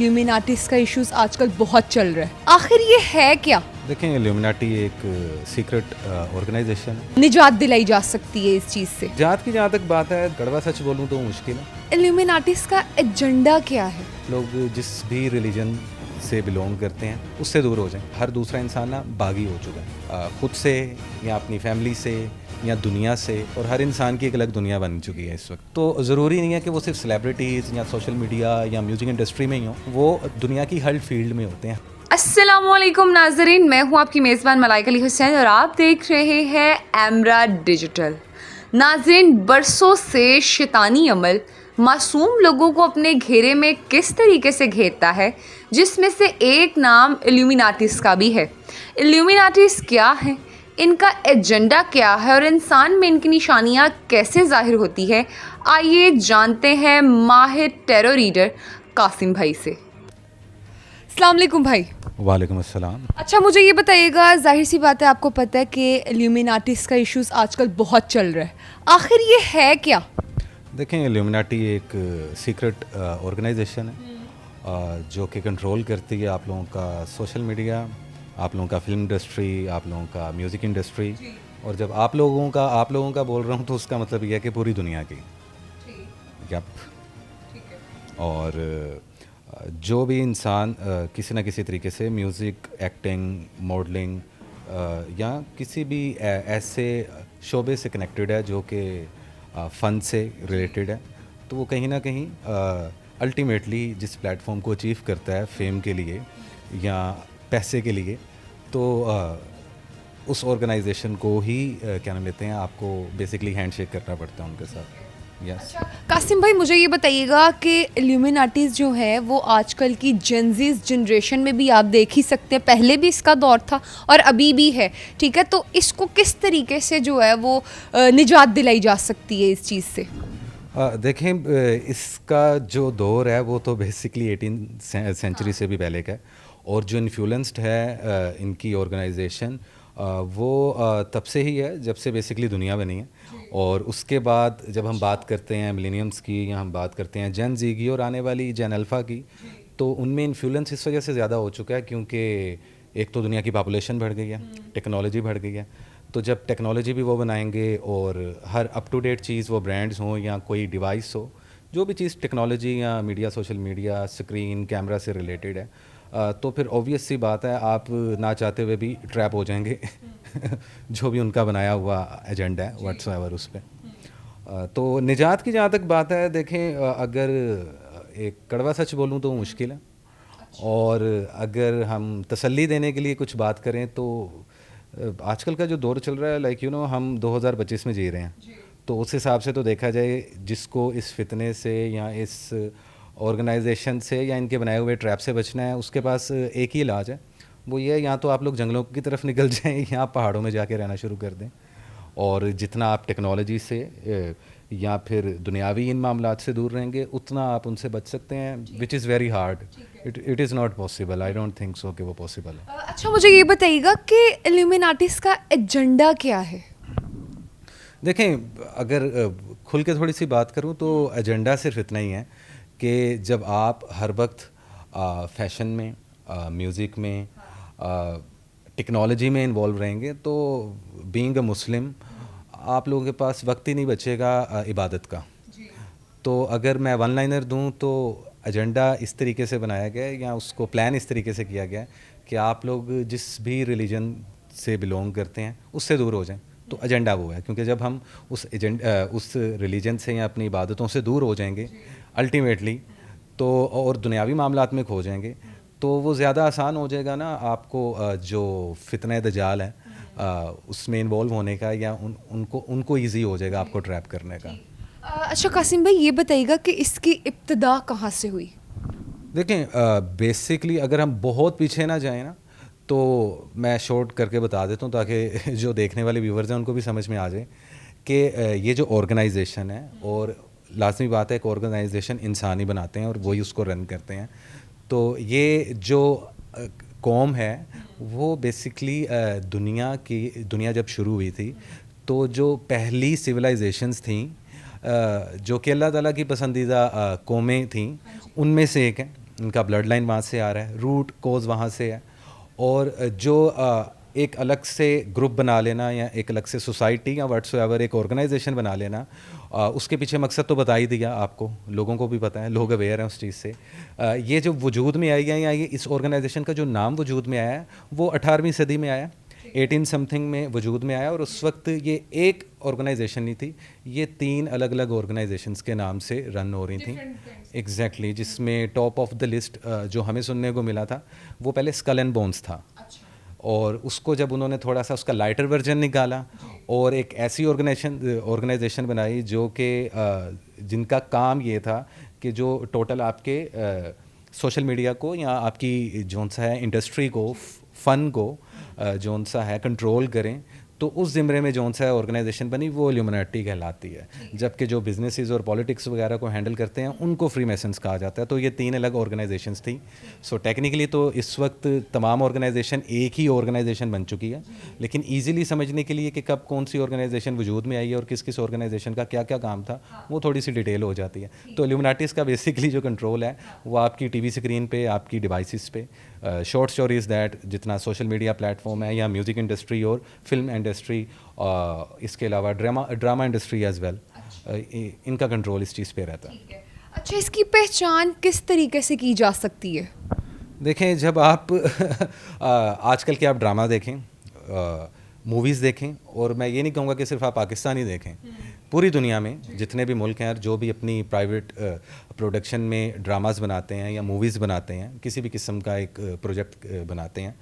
Illuminatis का issues आजकल बहुत चल रहा है, आखिर ये है क्या? देखें, इल्यूमिनाटी एक सीक्रेट ऑर्गेनाइजेशन है। निजात दिलाई जा सकती है इस चीज से? जात की जहाँ तक बात है, कड़वा सच बोलूँ तो मुश्किल है। इल्यूमिनाटीज का एजेंडा क्या है? लोग जिस भी रिलीजन से बिलोंग करते हैं उससे दूर हो जाएं। हर दूसरा इंसान ना बागी हो चुका है, खुद से या अपनी फैमिली से या दुनिया से, और हर इंसान की एक अलग दुनिया बन चुकी है इस वक्त। तो ज़रूरी नहीं है कि वो सिर्फ सेलिब्रिटीज़ या सोशल मीडिया या म्यूज़िक इंडस्ट्री में ही हो, वो दुनिया की हर फील्ड में होते हैं। अस्सलामुअलैकुम नाजरीन, मैं हूं आपकी मेज़बान मलाइका अली हुसैन और आप देख रहे हैं एमरा डिजिटल। नाजरीन, बरसों से शैतानी अमल मासूम लोगों को अपने घेरे में किस तरीके से घेरता है, जिसमें से एक नाम इल्यूमिनाटीज का भी है। इल्यूमिनाटीज क्या है, इनका एजेंडा क्या है और इंसान में इनकी निशानियां कैसे जाहिर होती है, आइए जानते हैं माहिर टेरो रीडर कासिम भाई से। अस्सलाम वालेकुम भाई। वालेकुम अस्सलाम। अच्छा, मुझे ये बताइएगा, जाहिर सी बात है आपको पता है कि इल्यूमिनाटीज का इश्यूज आजकल बहुत चल रहा है, आखिर ये है क्या? देखें, इल्यूमिनाटी एक सीक्रेट ऑर्गेनाइजेशन है जो कि कंट्रोल करती है आप लोगों का सोशल मीडिया, आप लोगों का फिल्म इंडस्ट्री, आप लोगों का म्यूज़िक इंडस्ट्री। और जब आप लोगों का बोल रहा हूँ तो उसका मतलब ये है कि पूरी दुनिया की। यप। और जो भी इंसान किसी न किसी तरीके से म्यूज़िक, एक्टिंग, मॉडलिंग या किसी भी ऐसे शोबे से कनेक्टेड है जो कि फ़न से रिलेटेड है, तो वो कहीं ना कहीं अल्टीमेटली जिस प्लेटफॉर्म को अचीव करता है फेम के लिए या पैसे के लिए, तो उस ऑर्गेनाइजेशन को ही क्या नाम लेते हैं, आपको बेसिकली हैंडशेक करना पड़ता है उनके साथ। यस। कासिम भाई, मुझे ये बताइएगा कि इल्यूमिनाटीज जो है वो आजकल की जेनजीज जनरेशन में भी आप देख ही सकते हैं, पहले भी इसका दौर था और अभी भी है, ठीक है? तो इसको किस तरीके से जो है वो निजात दिलाई जा सकती है इस चीज़ से? देखें, इसका जो दौर है वो तो बेसिकली 18 सेंचुरी से भी पहले का है, और जो इन्फ्लुएंस्ड है इनकी ऑर्गेनाइजेशन वो तब से ही है जब से बेसिकली दुनिया बनी है। और उसके बाद जब हम बात करते हैं मिलेनियम्स की या हम बात करते हैं जेन जी की और आने वाली जेन अल्फ़ा की, तो उनमें इन्फ्लुएंस इस वजह से ज़्यादा हो चुका है क्योंकि एक तो दुनिया की पॉपुलेशन बढ़ गई है, टेक्नोलॉजी बढ़ गई है। तो जब टेक्नोलॉजी भी वो बनाएंगे और हर अप टू डेट चीज़, वो ब्रांड्स हों या कोई डिवाइस हो, जो भी चीज़ टेक्नोलॉजी या media, social media, screen, camera से रिलेटेड है, तो फिर ऑब्वियस सी बात है आप ना चाहते हुए भी ट्रैप हो जाएंगे जो भी उनका बनाया हुआ एजेंडा है व्हाट्सएवर उस पर। तो निजात की जहाँ तक बात है, देखें, अगर एक कड़वा सच बोलूँ तो मुश्किल है, और अगर हम तसल्ली देने के लिए कुछ बात करें तो आजकल का जो दौर चल रहा है, लाइक हम 2025 में जी रहे हैं, तो उस हिसाब से तो देखा जाए जिसको इस फितने से या इस ऑर्गेनाइजेशन से या इनके बनाए हुए ट्रैप से बचना है, उसके पास एक ही इलाज है, वो ये है या तो आप लोग जंगलों की तरफ निकल जाएं या पहाड़ों में जाके रहना शुरू कर दें। और जितना आप टेक्नोलॉजी से या फिर दुनियावी इन मामलात से दूर रहेंगे उतना आप उनसे बच सकते हैं, which is very hard. It is not possible, I don't think so कि वो पॉसिबल है। अच्छा, मुझे ये बताइएगा कि इल्यूमिनाटीज का एजेंडा क्या है? देखें, अगर खुल के थोड़ी सी बात करूं तो एजेंडा सिर्फ इतना ही है कि जब आप हर वक्त फैशन में, म्यूज़िक में, टेक्नोलॉजी में इन्वॉल्व रहेंगे, तो बीइंग अ मुस्लिम आप लोगों के पास वक्त ही नहीं बचेगा इबादत का। तो अगर मैं वन लाइनर दूं तो एजेंडा इस तरीके से बनाया गया है या उसको प्लान इस तरीके से किया गया है कि आप लोग जिस भी रिलीजन से बिलोंग करते हैं उससे दूर हो जाएं। तो एजेंडा वो है, क्योंकि जब हम उस रिलीजन से या अपनी इबादतों से दूर हो जाएंगे अल्टीमेटली, तो और दुनियावी मामलात में खो जाएंगे, तो वो ज़्यादा आसान हो जाएगा ना आपको जो फितने दजाल है उसमें इन्वॉल्व होने का, या उनको ईजी हो जाएगा आपको ट्रैप करने का। अच्छा कासिम भाई, ये बताइएगा कि इसकी इब्तिदा कहाँ से हुई? देखें, बेसिकली अगर हम बहुत पीछे ना जाएं ना, तो मैं शॉर्ट करके बता देता हूँ ताकि जो देखने वाले व्यूवर्स हैं उनको भी समझ में आ जाए कि ये जो ऑर्गेनाइजेशन है, और लाजमी बात है एक ऑर्गेनाइजेशन इंसान ही बनाते हैं और वही उसको रन करते हैं, तो ये जो कौम है वो बेसिकली दुनिया जब शुरू हुई थी, तो जो पहली सिविलाइजेशंस थी जो कि अल्लाह ताला की पसंदीदा कौमें थीं, उनमें से एक है। इनका ब्लड लाइन वहाँ से आ रहा है, रूट कोज वहाँ से है। और जो एक अलग से ग्रुप बना लेना या एक अलग से सोसाइटी या व्हाट्सएवर एक ऑर्गेनाइजेशन बना लेना, उसके पीछे मकसद तो बता ही दिया आपको, लोगों को भी पता है, लोग अवेयर हैं उस चीज़ से। ये जो वजूद में आई है या ये इस ऑर्गेनाइजेशन का जो नाम वजूद में आया है वो 18वीं सदी में आया, 18 समथिंग में वजूद में आया। और उस वक्त ये एक ऑर्गेनाइजेशन नहीं थी, ये 3 अलग अलग ऑर्गेनाइजेशंस के नाम से रन हो रही थी। एग्जैक्टली, जिसमें टॉप ऑफ द लिस्ट जो हमें सुनने को मिला था वो पहले स्कल एंड बोन्स था। और उसको जब उन्होंने थोड़ा सा उसका लाइटर वर्जन निकाला और एक ऐसी ऑर्गेनाइजेशन बनाई जो कि जिनका काम ये था कि जो टोटल आपके सोशल मीडिया को या आपकी जौन सा है इंडस्ट्री को, फ़न को जौन सा है कंट्रोल करें, तो उस ज़िम्रे में जौन सा है ऑर्गेनाइजेशन बनी वो इल्यूमिनाटी कहलाती है। जबकि जो बिजनेसेस और पॉलिटिक्स वगैरह को हैंडल करते हैं उनको फ्रीमेसन्स कहा जाता है। तो ये 3 अलग ऑर्गेनाइजेशंस थी। सो टेक्निकली तो इस वक्त तमाम ऑर्गेनाइजेशन एक ही ऑर्गेनाइजेशन बन चुकी है, लेकिन ईजिली समझने के लिए कि कब कौन सी ऑर्गेनाइजेशन वजूद में आई है और किस किस ऑर्गेनाइजेशन का क्या क्या काम था वो थोड़ी सी डिटेल हो जाती है। तो इल्यूमिनाटीज़ का बेसिकली जो कंट्रोल है वो आपकी टीवी स्क्रीन पे, आपकी डिवाइसेस पे, शॉर्ट स्टोरीज दैट जितना सोशल मीडिया प्लेटफॉर्म है या म्यूज़िक इंडस्ट्री और फिल्म इंडस्ट्री, इसके अलावा ड्रामा इंडस्ट्री एज वेल, इनका कंट्रोल इस चीज़ पे रहता है। अच्छा, इसकी पहचान किस तरीके से की जा सकती है? देखें, जब आप आजकल के आप ड्रामा देखें, मूवीज़ देखें, और मैं ये नहीं कहूँगा कि सिर्फ आप पाकिस्तानी देखें, पूरी दुनिया में जितने भी मुल्क हैं जो भी अपनी प्राइवेट प्रोडक्शन में ड्रामास बनाते हैं या मूवीज़ बनाते हैं, किसी भी किस्म का एक प्रोजेक्ट बनाते हैं,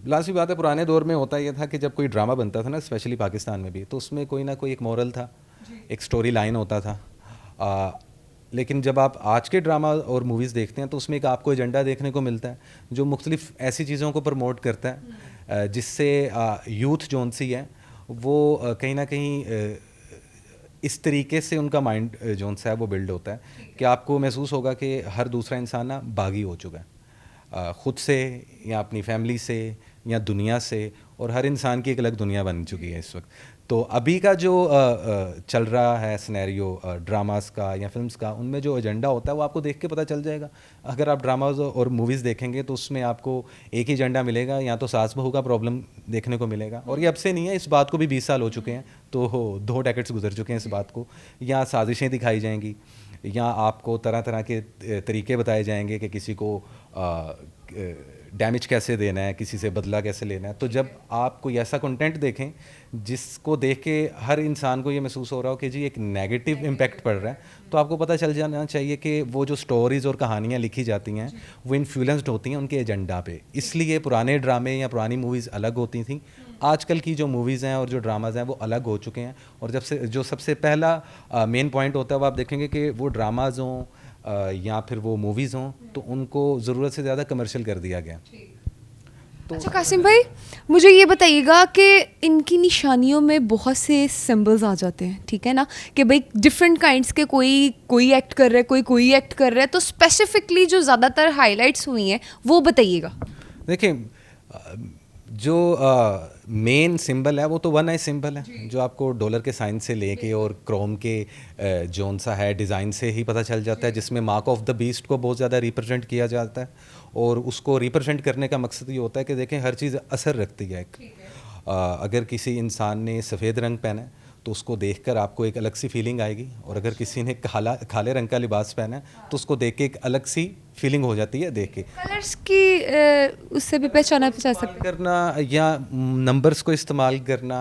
लाजमी बात है पुराने दौर में होता यह था कि जब कोई ड्रामा बनता था ना, स्पेशली पाकिस्तान में भी, तो उसमें कोई ना कोई एक मॉरल था, एक स्टोरी लाइन होता था। लेकिन जब आप आज के ड्रामा और मूवीज़ देखते हैं तो उसमें एक आपको एजेंडा देखने को मिलता है जो मुख्तलिफ ऐसी चीज़ों को प्रमोट करता है जिससे यूथ जोन सी है वो कहीं ना कहीं इस तरीके से उनका माइंड जोन सा है वो बिल्ड होता है कि आपको महसूस होगा कि हर दूसरा इंसान ना बागी हो चुका है, ख़ुद से या अपनी फैमिली से या दुनिया से, और हर इंसान की एक अलग दुनिया बन चुकी है इस वक्त। तो अभी का जो चल रहा है सिनेरियो ड्रामास का या फिल्म्स का, उनमें जो एजेंडा होता है वो आपको देख के पता चल जाएगा। अगर आप ड्रामाज और मूवीज़ देखेंगे तो उसमें आपको एक ही एजेंडा मिलेगा, या तो सास बहू का प्रॉब्लम देखने को मिलेगा, और ये अब से नहीं है, इस बात को भी 20 साल हो चुके हैं, तो 2 डेकेड्स गुजर चुके हैं इस बात को। या साजिशें दिखाई जाएंगी, या आपको तरह तरह के तरीके बताए जाएंगे कि किसी को डैमेज कैसे देना है, किसी से बदला कैसे लेना है। तो जब आप कोई ऐसा कंटेंट देखें जिसको देख के हर इंसान को ये महसूस हो रहा हो कि जी एक नेगेटिव इम्पैक्ट पड़ रहा है, तो आपको पता चल जाना चाहिए कि वो जो स्टोरीज़ और कहानियाँ लिखी जाती हैं वो इन्फ्लुएंस्ड होती हैं उनके एजेंडा पे। इसलिए पुराने ड्रामे या पुरानी मूवीज़ अलग होती थी, आजकल की जो मूवीज़ हैं और जो ड्रामाज़ हैं वो अलग हो चुके हैं। और जब से जो सबसे पहला मेन पॉइंट होता है वो आप देखेंगे कि वो ड्रामाज़ हों या फिर वो मूवीज़ हों तो उनको ज़रूरत से ज़्यादा कमर्शियल कर दिया गया। तो अच्छा कासिम भाई, मुझे ये बताइएगा कि इनकी निशानियों में बहुत से सिंबल्स आ जाते हैं, ठीक है ना, कि भाई डिफरेंट काइंड्स के कोई एक्ट कर रहा है, कोई एक्ट कर रहा है, तो स्पेसिफिकली जो ज़्यादातर हाईलाइट्स हुई हैं वो बताइएगा। देखिए, जो मेन सिंबल है वो तो वन आई सिंबल है, जो आपको डॉलर के साइन से लेके और क्रोम के जोन सा है डिज़ाइन से ही पता चल जाता है, जिसमें मार्क ऑफ द बीस्ट को बहुत ज़्यादा रिप्रेजेंट किया जाता है। और उसको रिप्रेजेंट करने का मकसद ये होता है कि देखें हर चीज़ असर रखती है। अगर किसी इंसान ने सफ़ेद रंग पहना है तो उसको देखकर आपको एक अलग सी फीलिंग आएगी, और अगर किसी ने काले रंग का लिबास पहना है तो उसको देख के एक अलग सी फीलिंग हो जाती है देख के। कलर्स की उससे भी पहचाना जा सकता करना या नंबर्स को इस्तेमाल करना,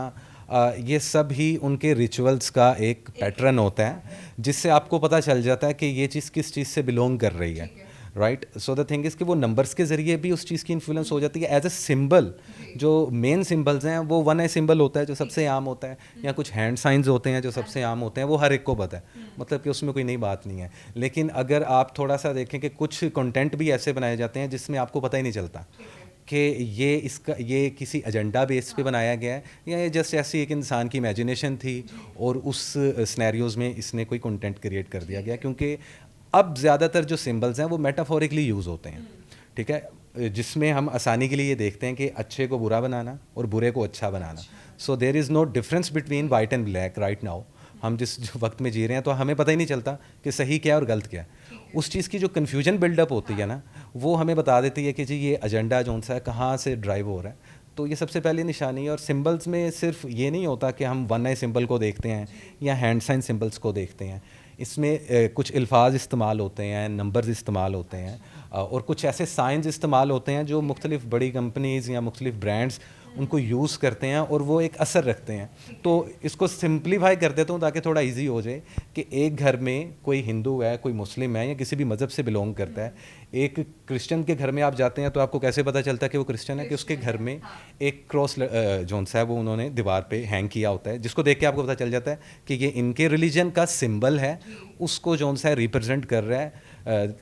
ये सब ही उनके रिचुअल्स का एक पैटर्न होता है जिससे आपको पता चल जाता है कि ये चीज़ किस चीज़ से बिलोंग कर रही है। Right, so the thing is कि वो नंबर्स के ज़रिए भी उस चीज़ की इन्फ्लुएंस हो जाती है। एज अ सिंबल जो मेन सिंबल्स हैं वो वन आई सिंबल होता है जो सबसे आम होता है, या कुछ हैंड साइंस होते हैं जो सबसे आम होते हैं, वो हर एक को पता है, मतलब कि उसमें कोई नई बात नहीं है। लेकिन अगर आप थोड़ा सा देखें कि कुछ कंटेंट भी ऐसे बनाए जाते हैं जिसमें आपको पता ही नहीं चलता कि ये किसी एजेंडा बेस पे बनाया गया है या ये जस्ट ऐसी एक इंसान की इमेजिनेशन थी और उस सिनेरियोज़ में इसने कोई कंटेंट क्रिएट कर दिया गया। क्योंकि अब ज़्यादातर जो सिंबल्स हैं वो मेटाफोरिकली यूज़ होते हैं, ठीक है, जिसमें हम आसानी के लिए ये देखते हैं कि अच्छे को बुरा बनाना और बुरे को अच्छा बनाना। So there is no difference between white and black right now. हम जिस वक्त में जी रहे हैं तो हमें पता ही नहीं चलता कि सही क्या है और गलत क्या है। उस चीज़ की जो कन्फ्यूजन बिल्डअप होती है ना, वो हमें बता देती है कि जी ये एजेंडा जो सा है कहाँ से ड्राइव हो रहा है। तो ये सबसे पहली निशानी है। और सिंबल्स में सिर्फ ये नहीं होता कि हम वन आई सिंबल को देखते हैं या हैंड साइन सिंबल्स को देखते हैं। इसमें कुछ अल्फाज इस्तेमाल होते हैं, नंबर्स इस्तेमाल होते हैं, और कुछ ऐसे साइंस इस्तेमाल होते हैं जो मुख्तलिफ बड़ी कंपनीज़ या मुख्तलिफ ब्रांड्स उनको यूज़ करते हैं और वो एक असर रखते हैं। तो इसको सिंप्लीफाई कर देता हूँ ताकि थोड़ा इजी हो जाए कि एक घर में कोई हिंदू है, कोई मुस्लिम है या किसी भी मज़हब से बिलोंग करता है। एक क्रिश्चियन के घर में आप जाते हैं तो आपको कैसे पता चलता है कि वो क्रिश्चियन है? कि उसके घर में एक क्रॉस जोन सा है वो उन्होंने दीवार पे हैंग किया होता है, जिसको देख के आपको पता चल जाता है कि ये इनके रिलीजन का सिंबल है, उसको जोन सा है रिप्रेजेंट कर रहा है।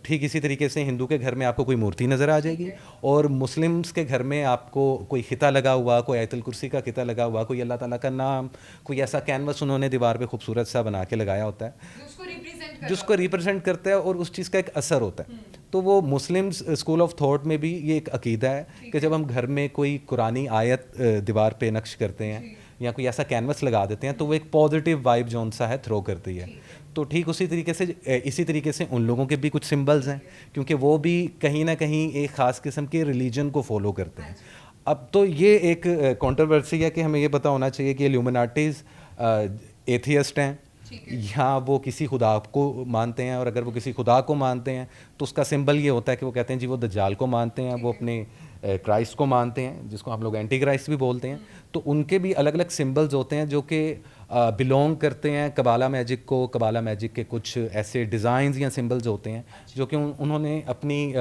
ठीक इसी तरीके से हिंदू के घर में आपको कोई मूर्ति नज़र आ जाएगी और मुस्लिम्स के घर में आपको कोई खिता लगा हुआ, कोई आयतुल कुर्सी का खिता लगा हुआ, कोई अल्लाह ताला का नाम, कोई ऐसा कैनवस उन्होंने दीवार पे खूबसूरत सा बना के लगाया होता है जिसको रिप्रेजेंट करता है और उस चीज़ का एक असर होता है। तो वो मुस्लिम स्कूल ऑफ थॉट में भी ये एक अकीदा है कि जब हम घर में कोई कुरानी आयत दीवार पे नक्श करते हैं या कोई ऐसा कैनवस लगा देते हैं तो वो एक पॉजिटिव वाइब जौन सा है थ्रो करती है। तो ठीक उसी तरीके से इसी तरीके से उन लोगों के भी कुछ सिंबल्स हैं, क्योंकि वो भी कहीं ना कहीं एक ख़ास किस्म के रिलीजन को फॉलो करते हैं। अब तो ये एक कंट्रोवर्सी है कि हमें ये पता होना चाहिए कि इल्यूमिनाटीज़ एथियस्ट हैं या वो किसी खुदा को मानते हैं, और अगर वो किसी खुदा को मानते हैं तो उसका सिंबल ये होता है कि वो कहते हैं जी वो दज्जाल को मानते हैं, वो अपने क्राइस्ट को मानते हैं, जिसको हम लोग एंटी क्राइस्ट भी बोलते हैं। तो उनके भी अलग अलग सिंबल्स होते हैं जो कि बिलोंग करते हैं कबाला मैजिक को। कबाला मैजिक के कुछ ऐसे डिज़ाइंस या सिंबल्स होते हैं जो कि उन्होंने अपनी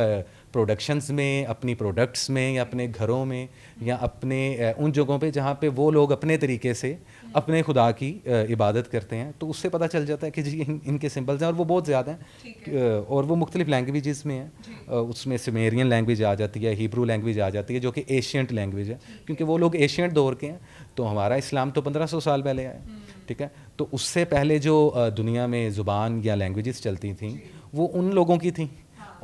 प्रोडक्शंस में, अपनी प्रोडक्ट्स में या अपने घरों में या अपने उन जगहों पे जहाँ पे वो लोग अपने तरीके से अपने खुदा की इबादत करते हैं, तो उससे पता चल जाता है कि जी इनके सिंबल्स हैं। और वो बहुत ज़्यादा हैं और वो मुख्तलिफ लैंग्वेजेस में हैं। उसमें सुमेरियन लैंग्वेज आ जाती है, हिब्रू लैंग्वेज आ जाती है जो कि एशियंट लैंग्वेज है, क्योंकि वो लोग एशियंट दौर के हैं। तो हमारा इस्लाम तो 1500 साल पहले आया, ठीक है। तो उससे पहले जो दुनिया में ज़ुबान या लैंग्वेजेस चलती थी वो उन लोगों की थी।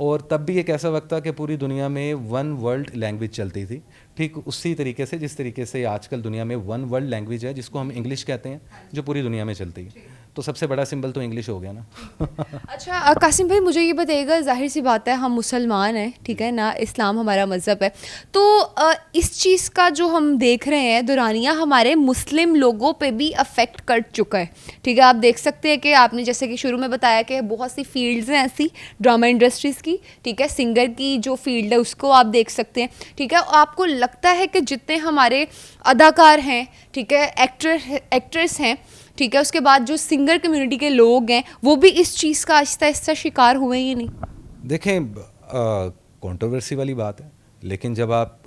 और तब भी एक ऐसा वक्त था कि पूरी दुनिया में वन वर्ल्ड लैंग्वेज चलती थी, ठीक उसी तरीके से जिस तरीके से आजकल दुनिया में वन वर्ल्ड लैंग्वेज है जिसको हम इंग्लिश कहते हैं, जो पूरी दुनिया में चलती है। तो सबसे बड़ा सिंबल तो इंग्लिश हो गया ना। अच्छा कासिम भाई, मुझे ये बताइएगा, जाहिर सी बात है हम मुसलमान हैं, ठीक है ना, इस्लाम हमारा मज़हब है, तो इस चीज़ का जो हम देख रहे हैं दुरानिया हमारे मुस्लिम लोगों पे भी अफेक्ट कर चुका है, ठीक है। आप देख सकते हैं कि आपने जैसे कि शुरू में बताया कि बहुत सी फील्ड्स हैं ऐसी ड्रामा इंडस्ट्रीज़ की, ठीक है, सिंगर की जो फील्ड है उसको आप देख सकते हैं, ठीक है। आपको लगता है कि जितने हमारे अदाकार हैं, ठीक है, एक्ट्रेस हैं, ठीक है, उसके बाद जो सिंगर कम्युनिटी के लोग हैं वो भी इस चीज़ का आहिस्ता आहिस्ता शिकार हुए ही नहीं? देखें, कंट्रोवर्सी वाली बात है, लेकिन जब आप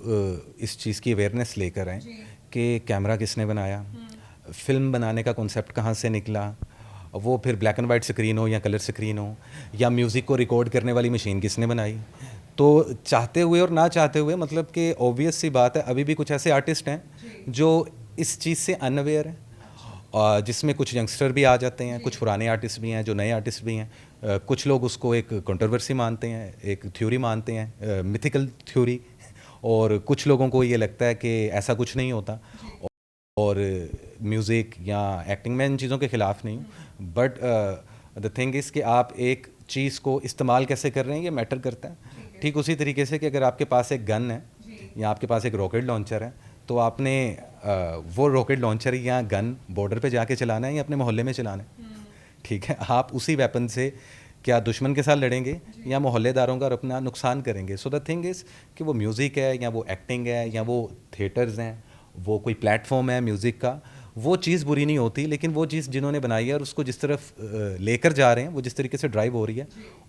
इस चीज़ की अवेयरनेस लेकर आएँ कि कैमरा किसने बनाया, फिल्म बनाने का कॉन्सेप्ट कहाँ से निकला, वो फिर ब्लैक एंड वाइट स्क्रीन हो या कलर स्क्रीन हो, या म्यूज़िक को रिकॉर्ड करने वाली मशीन किसने बनाई, तो चाहते हुए और ना चाहते हुए मतलब कि ऑब्वियस सी बात है अभी भी कुछ ऐसे आर्टिस्ट हैं जो इस चीज़ से अनअवेयर हैं, जिसमें कुछ यंगस्टर भी आ जाते हैं, कुछ पुराने आर्टिस्ट भी हैं, जो नए आर्टिस्ट भी हैं। कुछ लोग उसको एक कंट्रोवर्सी मानते हैं, एक थ्योरी मानते हैं, मिथिकल थ्योरी, और कुछ लोगों को ये लगता है कि ऐसा कुछ नहीं होता। और म्यूज़िक या एक्टिंग में इन चीज़ों के ख़िलाफ़ नहीं हूँ, बट द थिंग इज़ कि आप एक चीज़ को इस्तेमाल कैसे कर रहे हैं ये मैटर करता है। ठीक उसी तरीके से कि अगर आपके पास एक गन है या आपके पास एक रॉकेट लॉन्चर है, तो आपने वो रॉकेट लॉन्चर या गन बॉर्डर पे जाके चलाना है या अपने मोहल्ले में चलाना है, ठीक है। आप उसी वेपन से क्या दुश्मन के साथ लड़ेंगे या मोहल्लेदारों का अपना नुकसान करेंगे। सो द थिंग इज़ कि वो म्यूज़िक है या वो एक्टिंग है या वो थिएटर्स हैं, वो कोई प्लेटफॉर्म है म्यूज़िक का, वो चीज़ बुरी नहीं होती, लेकिन वो चीज़ जिन्होंने बनाई है और उसको जिस तरफ लेकर जा रहे हैं, वो जिस तरीके से ड्राइव हो रही है,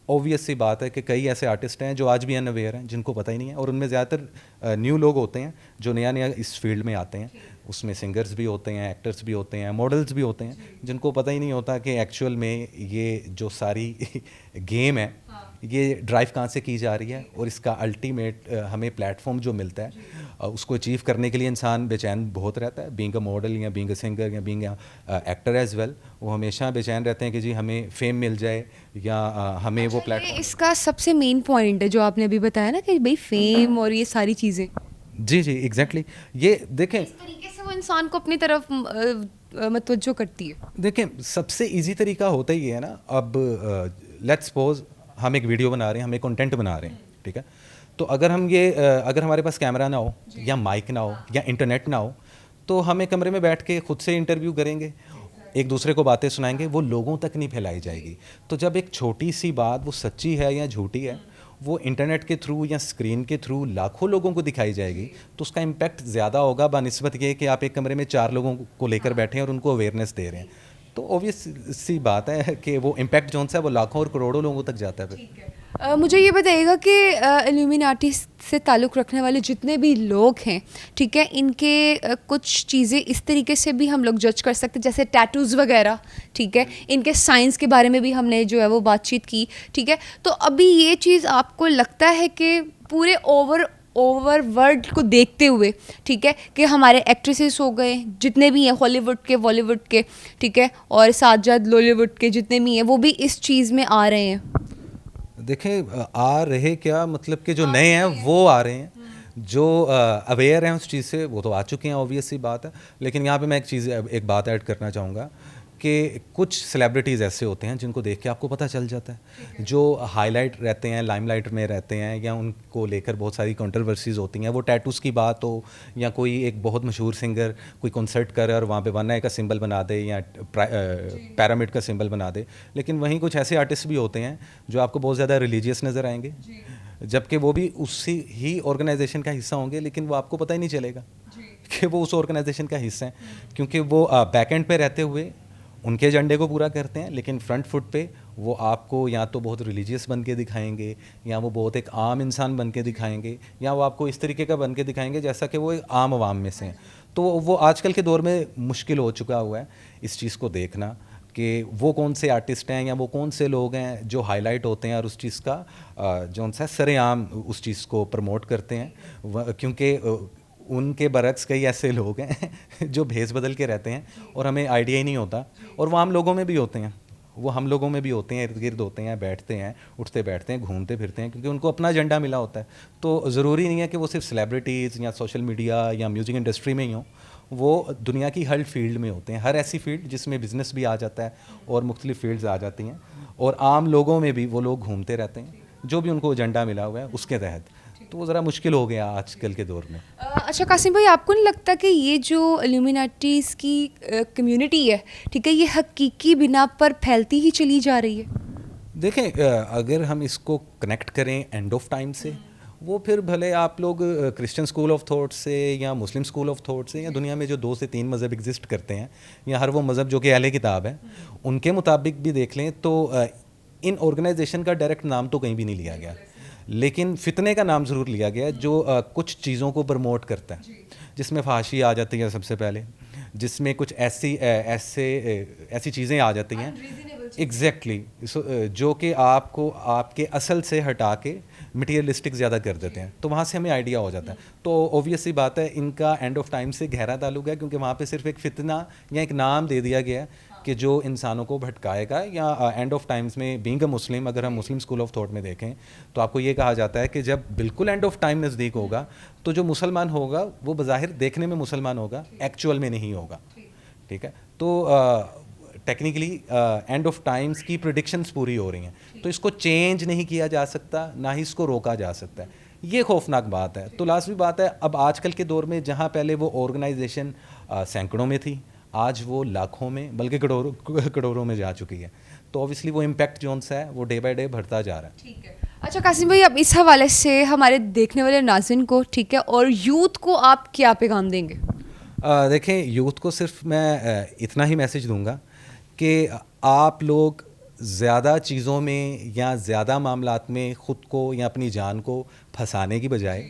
ऑब्वियस सी बात है कि कई ऐसे आर्टिस्ट हैं जो आज भी अनअवेयर हैं, जिनको पता ही नहीं है। और उनमें ज़्यादातर न्यू लोग होते हैं जो नया नया इस फील्ड में आते हैं। उसमें सिंगर्स भी होते हैं, एक्टर्स भी होते हैं, मॉडल्स भी होते हैं, जिनको पता ही नहीं होता कि एक्चुअल में ये जो सारी गेम है ये ड्राइव कहाँ से की जा रही है, और इसका अल्टीमेट हमें प्लेटफॉर्म जो मिलता है उसको अचीव करने के लिए इंसान बेचैन बहुत रहता है। बीइंग अ मॉडल या बीइंग अ सिंगर या being a actor as well, वो हमेशा बेचैन रहते हैं कि जी हमें फेम मिल जाए या हमें वो प्लेटफॉर्म। इसका सबसे मेन पॉइंट है जो आपने अभी बताया ना कि भाई फेम और ये सारी चीज़ें। जी जी एग्जैक्टली ये देखें, इस तरीके से वो इंसान को अपनी तरफ मतवज्जो करती है। देखें सबसे इजी तरीका होता ही है ना। अब लेट्स सपोज हम एक वीडियो बना रहे हैं, हम एक कंटेंट बना रहे हैं, ठीक है। तो अगर अगर हमारे पास कैमरा ना हो या माइक ना हो या इंटरनेट ना हो, तो हम एक कमरे में बैठ के खुद से इंटरव्यू करेंगे, एक दूसरे को बातें सुनाएंगे, वो लोगों तक नहीं फैलाई जाएगी। तो जब एक छोटी सी बात वो सच्ची है या झूठी है, वो इंटरनेट के थ्रू या स्क्रीन के थ्रू लाखों लोगों को दिखाई जाएगी, तो उसका इम्पैक्ट ज़्यादा होगा बनिस्बत ये कि आप एक कमरे में 4 लोगों को लेकर बैठे हैं और उनको अवेयरनेस दे रहे हैं। तो ऑब्वियस सी बात है कि वो इम्पैक्ट जो है वो लाखों और करोड़ों लोगों तक जाता है फिर। मुझे ये बताइएगा कि इल्यूमिनाटी से ताल्लुक़ रखने वाले जितने भी लोग हैं, ठीक है, इनके कुछ चीज़ें इस तरीके से भी हम लोग जज कर सकते हैं, जैसे टैटूज़ वगैरह, ठीक है, इनके साइंस के बारे में भी हमने जो है वो बातचीत की, ठीक है। तो अभी ये चीज़ आपको लगता है कि पूरे ओवर वर्ल्ड को देखते हुए, ठीक है, कि हमारे एक्ट्रेसेस हो गए जितने भी हैं, हॉलीवुड के, बॉलीवुड के, ठीक है, और साथ लॉलीवुड के जितने भी हैं, वो भी इस चीज़ में आ रहे हैं? देखें, आ रहे क्या, मतलब कि जो नए हैं वो आ रहे हैं, जो अवेयर हैं उस चीज़ से वो तो आ चुके हैं, ऑब्वियस सी बात है। लेकिन यहाँ पे मैं एक बात ऐड करना चाहूँगा कि कुछ सेलिब्रिटीज़ ऐसे होते हैं जिनको देख के आपको पता चल जाता है, जो हाईलाइट रहते हैं, लाइमलाइट में रहते हैं, या उनको लेकर बहुत सारी कंट्रोवर्सीज़ होती हैं। वो टैटूज़ की बात हो या कोई एक बहुत मशहूर सिंगर कोई कॉन्सर्ट करे और वहाँ पे 1 का सिंबल बना दे या पैरामिड का सिंबल बना दे। लेकिन वहीं कुछ ऐसे आर्टिस्ट भी होते हैं जो आपको बहुत ज़्यादा रिलीजियस नज़र आएंगे, जबकि वो भी उसी ही ऑर्गेनाइजेशन का हिस्सा होंगे, लेकिन वो आपको पता ही नहीं चलेगा कि वो उस ऑर्गेनाइजेशन का हिस्सा हैं, क्योंकि वो बैक एंड पे रहते हुए उनके एजेंडे को पूरा करते हैं, लेकिन फ्रंट फुट पे वो आपको या तो बहुत रिलीजियस बन के दिखाएंगे, या वो बहुत एक आम इंसान बन के दिखाएंगे, या वो आपको इस तरीके का बन के दिखाएंगे जैसा कि वो एक आम आवाम में से हैं। तो वो आजकल के दौर में मुश्किल हो चुका हुआ है इस चीज़ को देखना कि वो कौन से आर्टिस्ट हैं या वो कौन से लोग हैं जो हाईलाइट होते हैं और उस चीज़ का जो उनसे सरेआम उस चीज़ को प्रमोट करते हैं, क्योंकि उनके बरक्स कई ऐसे लोग हैं जो भेस बदल के रहते हैं और हमें आइडिया ही नहीं होता, और वो आम लोगों में भी होते हैं, वो हम लोगों में भी होते हैं, इर्द गिर्द होते हैं, बैठते हैं, उठते बैठते हैं, घूमते फिरते हैं, क्योंकि उनको अपना एजेंडा मिला होता है। तो ज़रूरी नहीं है कि वो सिर्फ सेलिब्रिटीज़ या सोशल मीडिया या म्यूज़िक इंडस्ट्री में ही हों, वो दुनिया की हर फील्ड में होते हैं, हर ऐसी फील्ड जिसमें बिज़नेस भी आ जाता है और मुख्तलिफ़ फील्ड्स आ जाती हैं, और आम लोगों में भी वो लोग घूमते रहते हैं जो भी उनको एजेंडा मिला हुआ है उसके तहत। तो वो ज़रा मुश्किल हो गया आजकल के दौर में। अच्छा कासिम भाई, आपको नहीं लगता कि ये जो इल्यूमिनाटीज़ की कम्युनिटी है, ठीक है, ये हकीकी बिना पर फैलती ही चली जा रही है? देखें, अगर हम इसको कनेक्ट करें एंड ऑफ टाइम से, वो फिर भले आप लोग क्रिश्चियन स्कूल ऑफ थॉट से या मुस्लिम स्कूल ऑफ थॉट से, या दुनिया में जो 2 से 3 मज़हब एग्जिस्ट करते हैं, या हर वो मज़हब जो कि अहले किताब है उनके मुताबिक भी देख लें, तो इन ऑर्गेनाइजेशन का डायरेक्ट नाम तो कहीं भी नहीं लिया गया, लेकिन फितने का नाम ज़रूर लिया गया जो कुछ चीज़ों को प्रमोट करता है, जिसमें फाशी आ जाती है सबसे पहले, जिसमें कुछ ऐसी चीज़ें आ जाती हैं एग्जैक्टली जो कि आपको आपके असल से हटा के मटीरियलिस्टिक ज़्यादा कर देते हैं। तो वहाँ से हमें आइडिया हो जाता है। तो ऑब्वियस सी बात है, इनका एंड ऑफ टाइम से गहरा ताल्लुक है, क्योंकि वहाँ पे सिर्फ एक फितना या एक नाम दे दिया गया है कि जो इंसानों को भटकाएगा। या एंड ऑफ टाइम्स में बीइंग अ मुस्लिम, अगर हम मुस्लिम स्कूल ऑफ थॉट में देखें तो आपको ये कहा जाता है कि जब बिल्कुल एंड ऑफ टाइम नज़दीक होगा तो जो मुसलमान होगा वो बज़ाहिर देखने में मुसलमान होगा, एक्चुअल में नहीं होगा, ठीक है। तो टेक्निकली एंड ऑफ टाइम्स की प्रेडिक्शंस पूरी हो रही हैं, तो इसको चेंज नहीं किया जा सकता, ना ही इसको रोका जा सकता है। ये खौफनाक बात है। तो लाजमी बात है, अब आजकल के दौर में जहाँ पहले वो ऑर्गेनाइजेशन सैकड़ों में थी, आज वो लाखों में बल्कि करोड़ों में जा चुकी है। तो ऑब्वियसली वो इम्पैक्ट जो है वो डे बाय डे बढ़ता जा रहा है। ठीक है। अच्छा कासिम भाई, अब इस हवाले से हमारे देखने वाले नाज़रीन को, ठीक है, और यूथ को आप क्या पैगाम देंगे? देखें, यूथ को सिर्फ मैं इतना ही मैसेज दूंगा कि आप लोग ज़्यादा चीज़ों में या ज़्यादा मामलात में ख़ुद को या अपनी जान को फंसाने की बजाय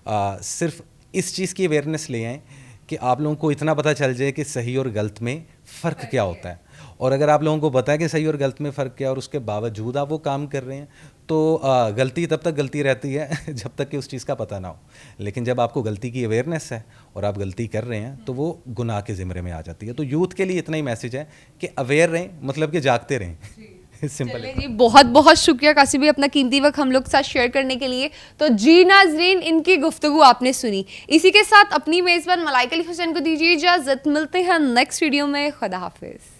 सिर्फ इस चीज़ की अवेयरनेस ले आएँ कि आप लोगों को इतना पता चल जाए कि सही और गलत में फ़र्क क्या होता है। और अगर आप लोगों को पता है कि सही और गलत में फ़र्क क्या है और उसके बावजूद आप वो काम कर रहे हैं, तो गलती तब तक गलती रहती है जब तक कि उस चीज़ का पता ना हो। लेकिन जब आपको गलती की अवेयरनेस है और आप गलती कर रहे हैं तो वो गुनाह के ज़िम्मे में आ जाती है। तो यूथ के लिए इतना ही मैसेज है कि अवेयर रहें, मतलब कि जागते रहें। सिंपल है जी। बहुत बहुत शुक्रिया कासिम भाई अपना कीमती वक्त हम लोग के साथ शेयर करने के लिए। तो जी नाजरीन, इनकी गुफ्तगू आपने सुनी। इसी के साथ अपनी मेज़बान मलाइका अली हुसैन को दीजिए इजाज़त। मिलते हैं नेक्स्ट वीडियो में। खुदा हाफिज़।